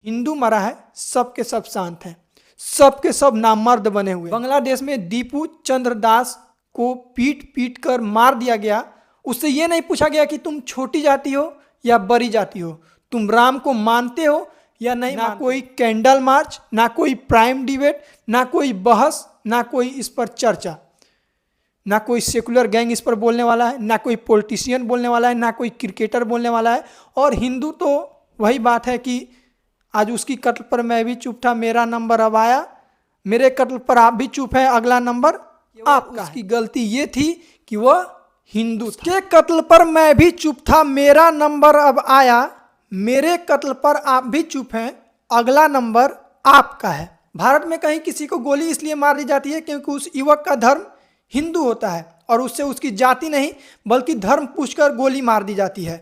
हिंदू मरा है, सबके सब शांत हैं, सबके सब नामर्द बने हुए। बांग्लादेश में दीपू चंद्र दास को पीट पीट कर मार दिया गया। उससे यह नहीं पूछा गया कि तुम छोटी जाति हो या बड़ी जाति हो, तुम राम को मानते हो या नहीं। ना कोई कैंडल मार्च, ना कोई प्राइम डिबेट, ना कोई बहस, ना कोई इस पर चर्चा, ना कोई सेकुलर गैंग इस पर बोलने वाला है, ना कोई पॉलिटिशियन बोलने वाला है, ना कोई क्रिकेटर बोलने वाला है। और हिंदू तो वही बात है कि आज उसकी कत्ल पर मैं भी चुप था, मेरा नंबर अब आया, मेरे कत्ल पर आप भी चुप हैं, अगला नंबर आपका। उसकी गलती ये थी कि वह हिंदू था। के कत्ल पर मैं भी चुप था, मेरा नंबर अब आया, मेरे कत्ल पर आप भी चुप हैं, अगला नंबर आपका है। भारत में कहीं किसी को गोली इसलिए मार दी जाती है क्योंकि उस युवक का धर्म हिंदू होता है और उससे उसकी जाति नहीं बल्कि धर्म पूछकर गोली मार दी जाती है।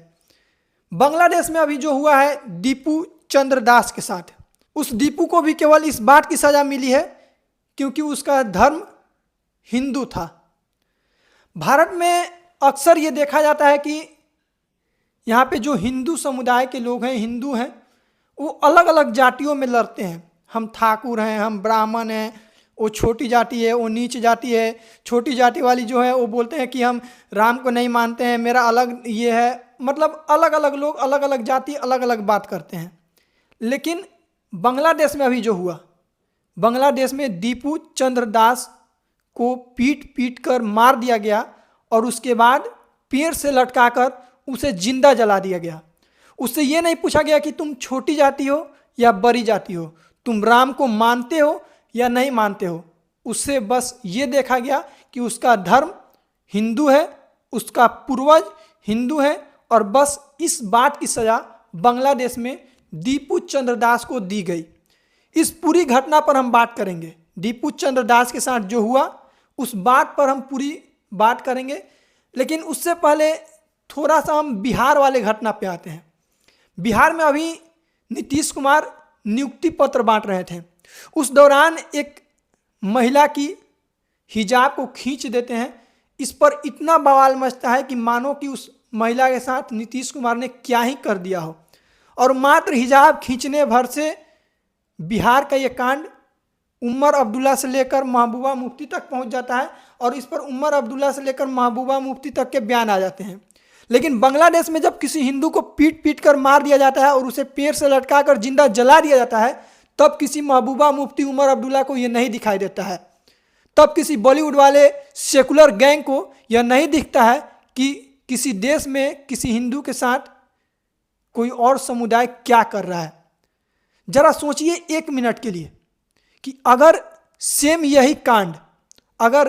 बांग्लादेश में अभी जो हुआ है दीपू चंद्र दास के साथ, उस दीपू को भी केवल इस बात की सजा मिली है क्योंकि उसका धर्म हिंदू था। भारत में अक्सर ये देखा जाता है कि यहाँ पे जो हिंदू समुदाय के लोग हैं, हिंदू हैं, वो अलग अलग जातियों में लड़ते हैं। हम ठाकुर हैं, हम ब्राह्मण हैं, वो छोटी जाति है, वो नीच जाति है। छोटी जाति वाली जो है वो बोलते हैं कि हम राम को नहीं मानते हैं, मेरा अलग ये है। मतलब अलग अलग लोग, अलग अलग जाति, अलग अलग बात करते हैं। लेकिन बांग्लादेश में अभी जो हुआ, बांग्लादेश में दीपू चंद्र दास को पीट पीट कर मार दिया गया और उसके बाद पेड़ से लटकाकर उसे जिंदा जला दिया गया। उससे ये नहीं पूछा गया कि तुम छोटी जाति हो या बड़ी जाति हो, तुम राम को मानते हो या नहीं मानते हो। उससे बस ये देखा गया कि उसका धर्म हिंदू है, उसका पूर्वज हिंदू है, और बस इस बात की सजा बांग्लादेश में दीपू चंद्र दास को दी गई। इस पूरी घटना पर हम बात करेंगे, दीपू चंद्र दास के साथ जो हुआ उस बात पर हम पूरी बात करेंगे। लेकिन उससे पहले थोड़ा सा हम बिहार वाले घटना पे आते हैं। बिहार में अभी नीतीश कुमार नियुक्ति पत्र बांट रहे थे, उस दौरान एक महिला की हिजाब को खींच देते हैं। इस पर इतना बवाल मचता है कि मानो कि उस महिला के साथ नीतीश कुमार ने क्या ही कर दिया हो। और मात्र हिजाब खींचने भर से बिहार का ये कांड उमर अब्दुल्ला से लेकर महबूबा मुफ्ती तक पहुंच जाता है और इस पर उमर अब्दुल्ला से लेकर महबूबा मुफ्ती तक के बयान आ जाते हैं। लेकिन बांग्लादेश में जब किसी हिंदू को पीट पीट कर मार दिया जाता है और उसे पेड़ से लटका कर जिंदा जला दिया जाता है, तब किसी महबूबा मुफ्ती उमर अब्दुल्ला को यह नहीं दिखाई देता है। तब किसी बॉलीवुड वाले सेकुलर गैंग को यह नहीं दिखता है कि किसी देश में किसी हिंदू के साथ कोई और समुदाय क्या कर रहा है। जरा सोचिए एक मिनट के लिए कि अगर सेम यही कांड अगर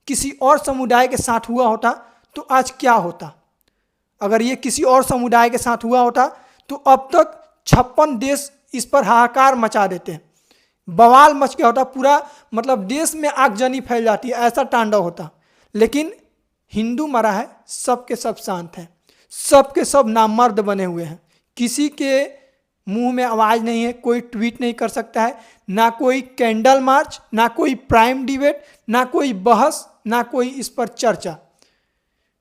किसी और समुदाय के साथ हुआ होता तो आज क्या होता। अगर ये किसी और समुदाय के साथ हुआ होता तो अब तक 56 देश इस पर हाहाकार मचा देते, बवाल मच गया होता, पूरा मतलब देश में आगजनी फैल जाती है, ऐसा तांडव होता। लेकिन हिंदू मरा है, सबके सब शांत हैं, सबके सब नामर्द बने हुए हैं। किसी के मुंह में आवाज़ नहीं है, कोई ट्वीट नहीं कर सकता है, ना कोई कैंडल मार्च, ना कोई प्राइम डिबेट, ना कोई बहस, ना कोई इस पर चर्चा,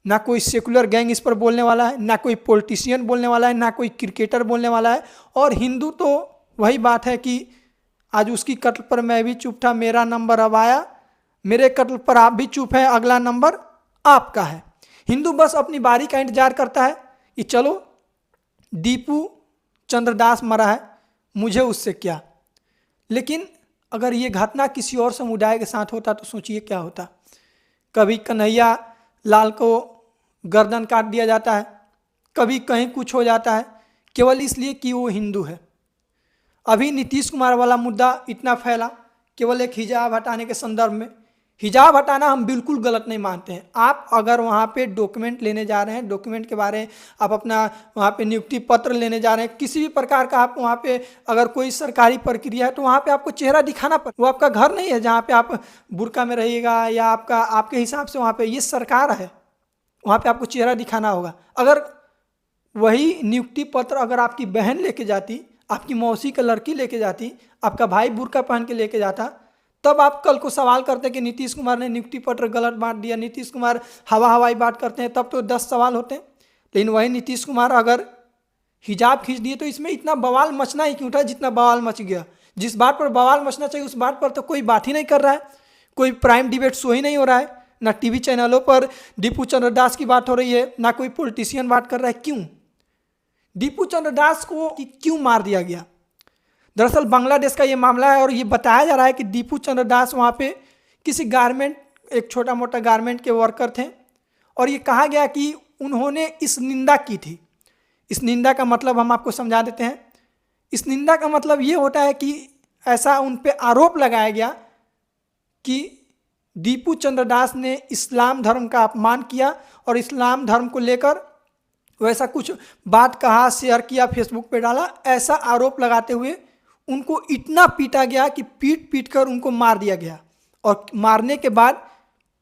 ना कोई सेकुलर गैंग इस पर बोलने वाला है, ना कोई पॉलिटिशियन बोलने वाला है, ना कोई क्रिकेटर बोलने वाला है। और हिंदू तो वही बात है कि आज उसकी कत्ल पर मैं भी चुप था, मेरा नंबर अब आया, मेरे कत्ल पर आप भी चुप हैं, अगला नंबर आपका है। हिंदू बस अपनी बारी का इंतजार करता है कि चलो दीपू चंद्रदास मरा है, मुझे उससे क्या। लेकिन अगर ये घटना किसी और समुदाय के साथ होता तो सोचिए क्या होता। कभी कन्हैया लाल को गर्दन काट दिया जाता है, कभी कहीं कुछ हो जाता है, केवल इसलिए कि वो हिंदू है। अभी नीतीश कुमार वाला मुद्दा इतना फैला केवल एक हिजाब हटाने के संदर्भ में। हिजाब हटाना हम बिल्कुल गलत नहीं मानते हैं। आप अगर वहाँ पे डॉक्यूमेंट लेने जा रहे हैं, डॉक्यूमेंट के बारे में आप अपना वहाँ पे नियुक्ति पत्र लेने जा रहे हैं, किसी भी प्रकार का आप वहाँ पे अगर कोई सरकारी प्रक्रिया है तो वहाँ पे आपको चेहरा दिखाना पड़े। वो आपका घर नहीं है जहाँ पे आप बुर्का में रहिएगा या आपके हिसाब से वहाँ पे ये सरकार है, वहाँ पे आपको चेहरा दिखाना होगा। अगर वही नियुक्ति पत्र अगर आपकी बहन लेके जाती, आपकी मौसी का लड़की लेके जाती, आपका भाई बुर्का पहन के लेके जाता, तब आप कल को सवाल करते कि नीतीश कुमार ने नियुक्ति पत्र गलत बांट दिया, नीतीश कुमार हवाई बात करते हैं, तब तो 10 सवाल होते हैं। लेकिन वही नीतीश कुमार अगर हिजाब खींच दिए, तो इसमें इतना बवाल मचना ही क्यों था जितना बवाल मच गया। जिस बात पर बवाल मचना चाहिए उस बात पर तो कोई बात ही नहीं कर रहा है, कोई प्राइम डिबेट शो ही नहीं हो रहा है, ना टीवी चैनलों पर दीपू चंद्र दास की बात हो रही है, ना कोई पॉलिटिशियन बात कर रहा है। क्यों दीपू चंद्र दास को क्यों मार दिया गया? दरअसल बांग्लादेश का ये मामला है और ये बताया जा रहा है कि दीपू चंद्र दास वहाँ पे किसी गारमेंट, एक छोटा मोटा गारमेंट के वर्कर थे और ये कहा गया कि उन्होंने इस निंदा की थी। इस निंदा का मतलब हम आपको समझा देते हैं। इस निंदा का मतलब ये होता है कि ऐसा उन पे आरोप लगाया गया कि दीपू चंद्र दास ने इस्लाम धर्म का अपमान किया और इस्लाम धर्म को लेकर वैसा कुछ बात कहा, शेयर किया, फेसबुक पे डाला। ऐसा आरोप लगाते हुए उनको इतना पीटा गया कि पीट पीट कर उनको मार दिया गया और मारने के बाद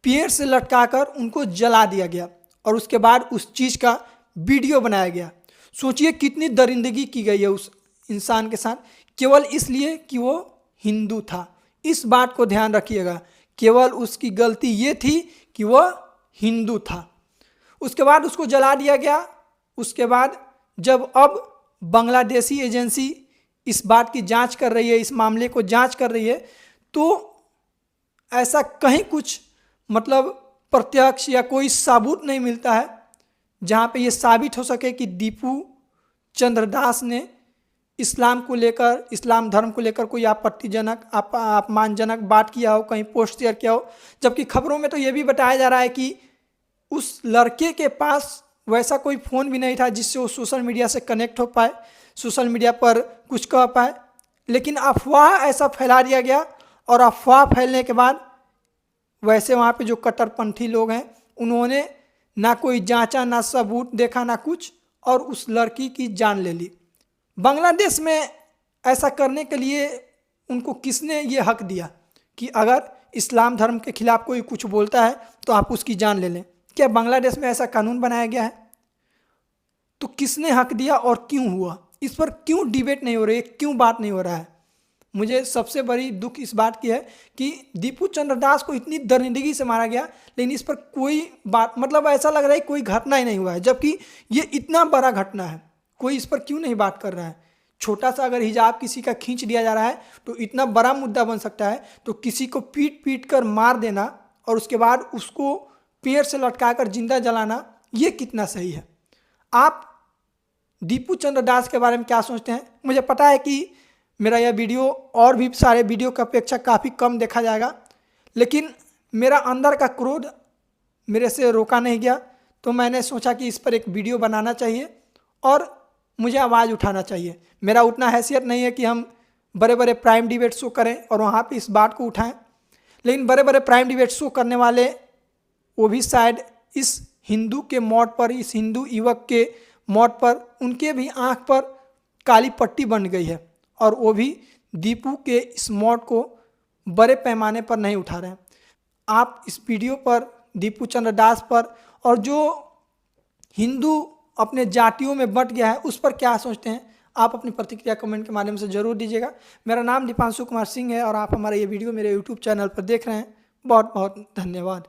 पेड़ से लटकाकर उनको जला दिया गया और उसके बाद उस चीज़ का वीडियो बनाया गया। सोचिए कितनी दरिंदगी की गई है उस इंसान के साथ, केवल इसलिए कि वो हिंदू था। इस बात को ध्यान रखिएगा, केवल उसकी गलती ये थी कि वह हिंदू था। उसके बाद उसको जला दिया गया। उसके बाद जब अब बांग्लादेशी एजेंसी इस बात की जांच कर रही है, इस मामले को जांच कर रही है, तो ऐसा कहीं कुछ मतलब प्रत्यक्ष या कोई सबूत नहीं मिलता है जहाँ पे ये साबित हो सके कि दीपू चंद्र दास ने इस्लाम को लेकर, इस्लाम धर्म को लेकर कोई आपत्तिजनक, अपमानजनक बात किया हो, कहीं पोस्ट शेयर किया हो। जबकि खबरों में तो ये भी बताया जा रहा है कि उस लड़के के पास वैसा कोई फ़ोन भी नहीं था जिससे वो सोशल मीडिया से कनेक्ट हो पाए, सोशल मीडिया पर कुछ कह पाए। लेकिन अफवाह ऐसा फैला दिया गया और अफवाह फैलने के बाद वैसे वहाँ पे जो कट्टरपंथी लोग हैं उन्होंने ना कोई जांचा, ना सबूत देखा, ना कुछ, और उस लड़की की जान ले ली। बांग्लादेश में ऐसा करने के लिए उनको किसने ये हक दिया कि अगर इस्लाम धर्म के खिलाफ कोई कुछ बोलता है तो आप उसकी जान ले लें? क्या बांग्लादेश में ऐसा कानून बनाया गया है? तो किसने हक दिया और क्यों हुआ? इस पर क्यों डिबेट नहीं हो रही है, क्यों बात नहीं हो रहा है? मुझे सबसे बड़ी दुख इस बात की है कि दीपू चंद्र दास को इतनी दरिंदगी से मारा गया, लेकिन इस पर कोई बात, मतलब ऐसा लग रहा है कोई घटना ही नहीं हुआ है, जबकि ये इतना बड़ा घटना है। कोई इस पर क्यों नहीं बात कर रहा है? छोटा सा अगर हिजाब किसी का खींच दिया जा रहा है तो इतना बड़ा मुद्दा बन सकता है, तो किसी को पीट पीट कर मार देना और उसके बाद उसको पेड़ से लटका कर जिंदा जलाना, ये कितना सही है? आप दीपू चंद्र दास के बारे में क्या सोचते हैं? मुझे पता है कि मेरा यह वीडियो और भी सारे वीडियो की अपेक्षा काफ़ी कम देखा जाएगा, लेकिन मेरा अंदर का क्रोध मेरे से रोका नहीं गया, तो मैंने सोचा कि इस पर एक वीडियो बनाना चाहिए और मुझे आवाज़ उठाना चाहिए। मेरा उतना हैसियत नहीं है कि हम बड़े बड़े प्राइम डिबेट शो करें और वहाँ पे इस बात को उठाएं, लेकिन बड़े बड़े प्राइम डिबेट शो करने वाले वो भी शायद इस हिंदू के मौत पर, इस हिंदू युवक के मौत पर, उनके भी आँख पर काली पट्टी बन गई है और वो भी दीपू के इस मौत को बड़े पैमाने पर नहीं उठा रहे हैं। आप इस वीडियो पर दीपू चंद्र दास पर और जो हिंदू अपने जातियों में बंट गया है उस पर क्या सोचते हैं? आप अपनी प्रतिक्रिया कमेंट के माध्यम से जरूर दीजिएगा। मेरा नाम दीपांशु कुमार सिंह है और आप हमारा ये वीडियो मेरे यूट्यूब चैनल पर देख रहे हैं। बहुत बहुत धन्यवाद।